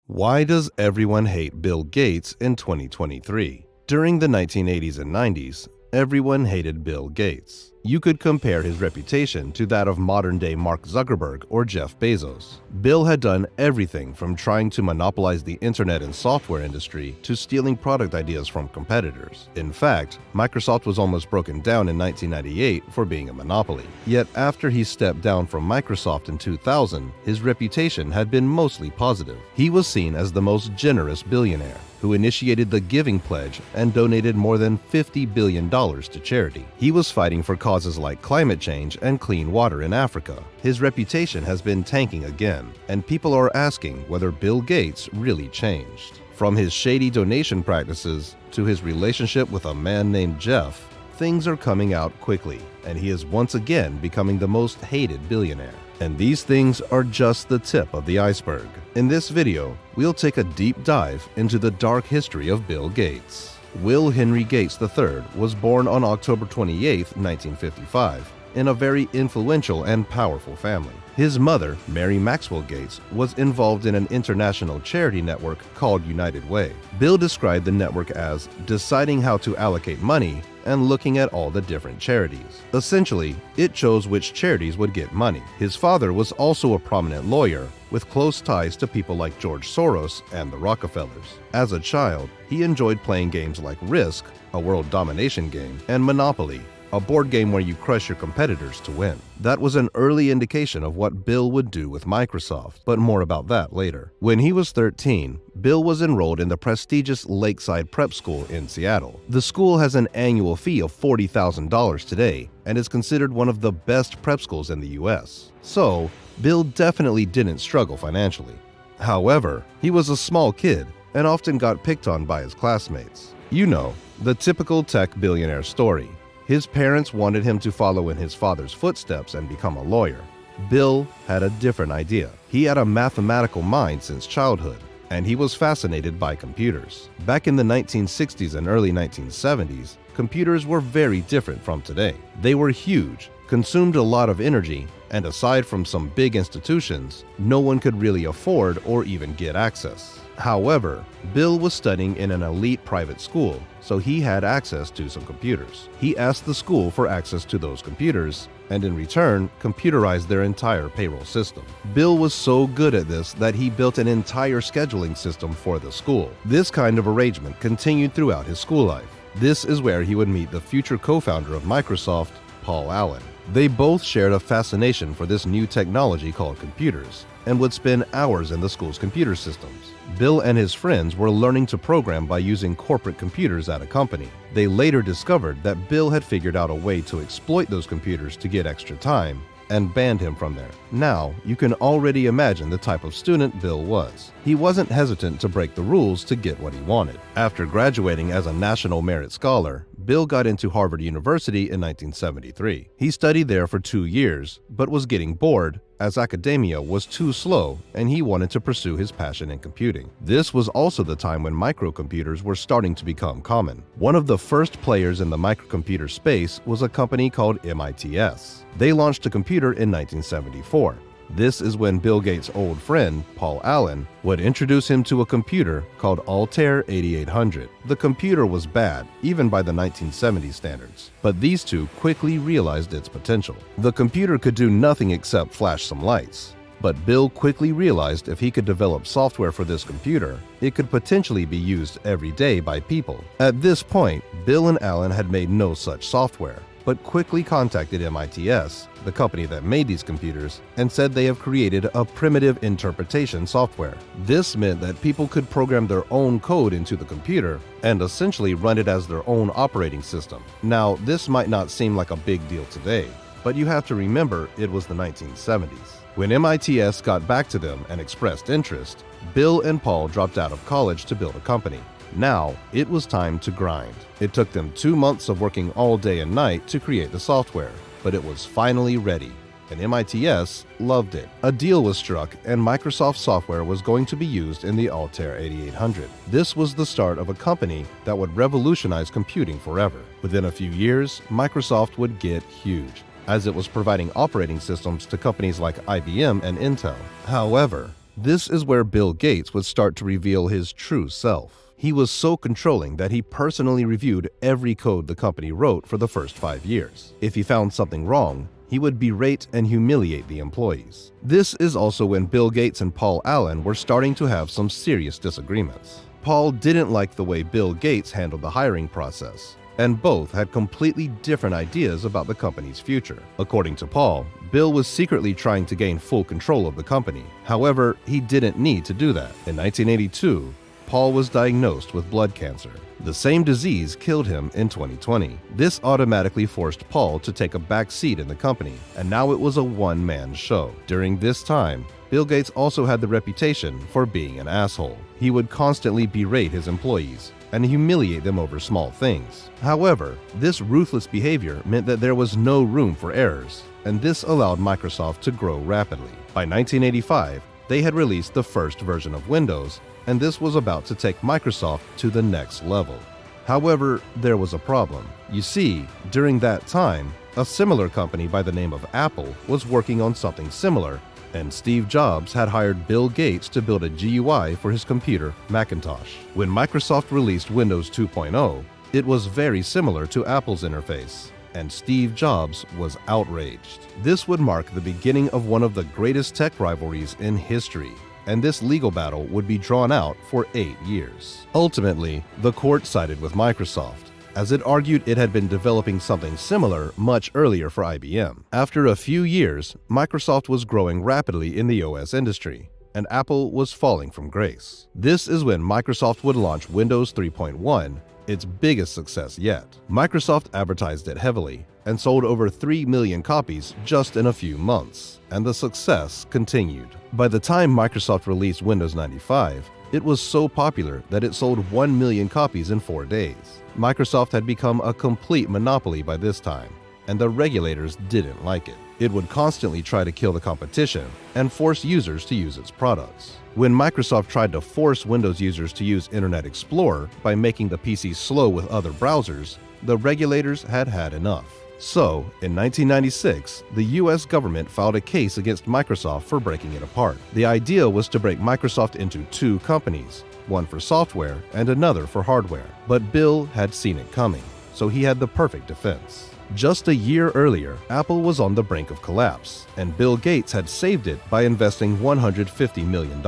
Why does everyone hate Bill Gates in 2023? During the 1980s and 90s, everyone hated Bill Gates. You could compare his reputation to that of modern-day Mark Zuckerberg or Jeff Bezos. Bill had done everything from trying to monopolize the internet and software industry to stealing product ideas from competitors. In fact, Microsoft was almost broken down in 1998 for being a monopoly. Yet after he stepped down from Microsoft in 2000, his reputation had been mostly positive. He was seen as the most generous billionaire, who initiated the Giving Pledge and donated more than $50 billion to charity. He was fighting for causes like climate change and clean water in Africa. His reputation has been tanking again, and people are asking whether Bill Gates really changed. From his shady donation practices to his relationship with a man named Jeff, things are coming out quickly, and he is once again becoming the most hated billionaire. And these things are just the tip of the iceberg. In this video, we'll take a deep dive into the dark history of Bill Gates. Will Henry Gates III was born on October 28, 1955, in a very influential and powerful family. His mother, Mary Maxwell Gates, was involved in an international charity network called United Way. Bill described the network as deciding how to allocate money and looking at all the different charities. Essentially, it chose which charities would get money. His father was also a prominent lawyer with close ties to people like George Soros and the Rockefellers. As a child, he enjoyed playing games like Risk, a world domination game, and Monopoly, a board game where you crush your competitors to win. That was an early indication of what Bill would do with Microsoft, but more about that later. When he was 13, Bill was enrolled in the prestigious Lakeside Prep School in Seattle. The school has an annual fee of $40,000 today and is considered one of the best prep schools in the US. So, Bill definitely didn't struggle financially. However, he was a small kid and often got picked on by his classmates. You know, the typical tech billionaire story. His parents wanted him to follow in his father's footsteps and become a lawyer. Bill had a different idea. He had a mathematical mind since childhood, and he was fascinated by computers. Back in the 1960s and early 1970s, computers were very different from today. They were huge, consumed a lot of energy, and aside from some big institutions, no one could really afford or even get access. However, Bill was studying in an elite private school, so he had access to some computers. He asked the school for access to those computers, and in return, computerized their entire payroll system. Bill was so good at this that he built an entire scheduling system for the school. This kind of arrangement continued throughout his school life. This is where he would meet the future co-founder of Microsoft, Paul Allen. They both shared a fascination for this new technology called computers, and would spend hours in the school's computer systems. Bill and his friends were learning to program by using corporate computers at a company. They later discovered that Bill had figured out a way to exploit those computers to get extra time, and banned him from there. Now, you can already imagine the type of student Bill was. He wasn't hesitant to break the rules to get what he wanted. After graduating as a National Merit Scholar, Bill got into Harvard University in 1973. He studied there for 2 years, but was getting bored as academia was too slow and he wanted to pursue his passion in computing. This was also the time when microcomputers were starting to become common. One of the first players in the microcomputer space was a company called MITS. They launched a computer in 1974. This is when Bill Gates' old friend, Paul Allen, would introduce him to a computer called Altair 8800. The computer was bad, even by the 1970s standards, but these two quickly realized its potential. The computer could do nothing except flash some lights. But Bill quickly realized if he could develop software for this computer, it could potentially be used every day by people. At this point, Bill and Allen had made no such software, but quickly contacted MITS, the company that made these computers, and said they have created a primitive interpretation software. This meant that people could program their own code into the computer and essentially run it as their own operating system. Now, this might not seem like a big deal today, but you have to remember it was the 1970s. When MITS got back to them and expressed interest, Bill and Paul dropped out of college to build a company. Now, it was time to grind. It took them 2 months of working all day and night to create the software, but it was finally ready, and MITS loved it. A deal was struck, and Microsoft software was going to be used in the Altair 8800. This was the start of a company that would revolutionize computing forever. Within a few years, Microsoft would get huge, as it was providing operating systems to companies like IBM and Intel. However, This is where Bill Gates would start to reveal his true self. He was so controlling that he personally reviewed every code the company wrote for the first 5 years. If he found something wrong, he would berate and humiliate the employees. This is also when Bill Gates and Paul Allen were starting to have some serious disagreements. Paul didn't like the way Bill Gates handled the hiring process, and both had completely different ideas about the company's future. According to Paul, Bill was secretly trying to gain full control of the company. However, he didn't need to do that. In 1982, Paul was diagnosed with blood cancer. The same disease killed him in 2020. This automatically forced Paul to take a back seat in the company, and now it was a one-man show. During this time, Bill Gates also had the reputation for being an asshole. He would constantly berate his employees and humiliate them over small things. However, this ruthless behavior meant that there was no room for errors, and this allowed Microsoft to grow rapidly. By 1985, they had released the first version of Windows, and this was about to take Microsoft to the next level. However, there was a problem. You see, during that time, a similar company by the name of Apple was working on something similar, and Steve Jobs had hired Bill Gates to build a GUI for his computer, Macintosh. When Microsoft released Windows 2.0, it was very similar to Apple's interface, and Steve Jobs was outraged. This would mark the beginning of one of the greatest tech rivalries in history, and this legal battle would be drawn out for 8 years. Ultimately, the court sided with Microsoft, as it argued it had been developing something similar much earlier for IBM. After a few years, Microsoft was growing rapidly in the OS industry, and Apple was falling from grace. This is when Microsoft would launch Windows 3.1, its biggest success yet. Microsoft advertised it heavily and sold over 3 million copies just in a few months, and the success continued. By the time Microsoft released Windows 95, it was so popular that it sold 1 million copies in 4 days. Microsoft had become a complete monopoly by this time, and the regulators didn't like it. It would constantly try to kill the competition and force users to use its products. When Microsoft tried to force Windows users to use Internet Explorer by making the PC slow with other browsers, the regulators had had enough. So, in 1996, the US government filed a case against Microsoft for breaking it apart. The idea was to break Microsoft into 2 companies, one for software and another for hardware. But Bill had seen it coming, so he had the perfect defense. Just a year earlier, Apple was on the brink of collapse, and Bill Gates had saved it by investing $150 million.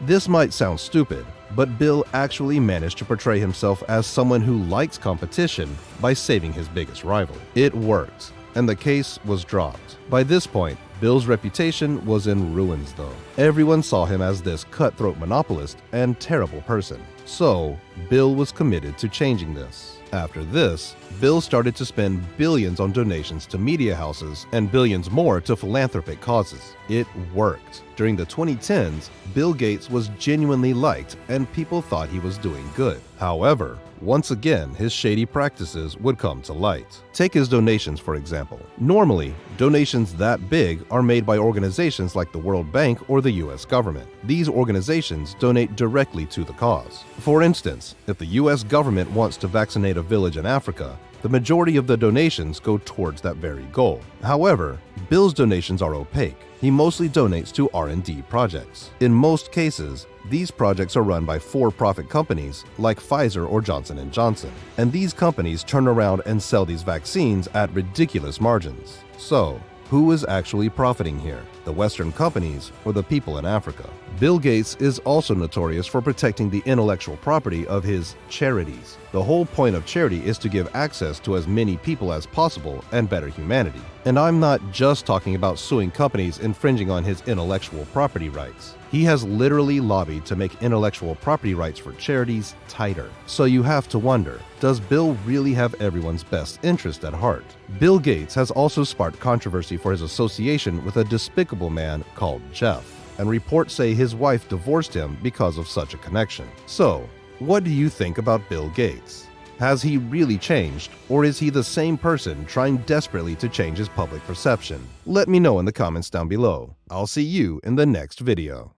This might sound stupid, but Bill actually managed to portray himself as someone who likes competition by saving his biggest rival. It worked, and the case was dropped. By this point, Bill's reputation was in ruins though. Everyone saw him as this cutthroat monopolist and terrible person. So, Bill was committed to changing this. After this, Bill started to spend billions on donations to media houses and billions more to philanthropic causes. It worked. During the 2010s, Bill Gates was genuinely liked and people thought he was doing good. However, once again, his shady practices would come to light. Take his donations, for example. Normally, donations that big are made by organizations like the World Bank or the US government. These organizations donate directly to the cause. For instance, if the US government wants to vaccinate a village in Africa, the majority of the donations go towards that very goal. However, Bill's donations are opaque. He mostly donates to R&D projects. In most cases, these projects are run by for-profit companies like Pfizer or Johnson & Johnson, and these companies turn around and sell these vaccines at ridiculous margins. So, who is actually profiting here? The Western companies or the people in Africa? Bill Gates is also notorious for protecting the intellectual property of his charities. The whole point of charity is to give access to as many people as possible and better humanity. And I'm not just talking about suing companies infringing on his intellectual property rights. He has literally lobbied to make intellectual property rights for charities tighter. So you have to wonder, does Bill really have everyone's best interest at heart? Bill Gates has also sparked controversy for his association with a despicable man called Jeff, and reports say his wife divorced him because of such a connection. So, what do you think about Bill Gates? Has he really changed, or is he the same person trying desperately to change his public perception? Let me know in the comments down below. I'll see you in the next video.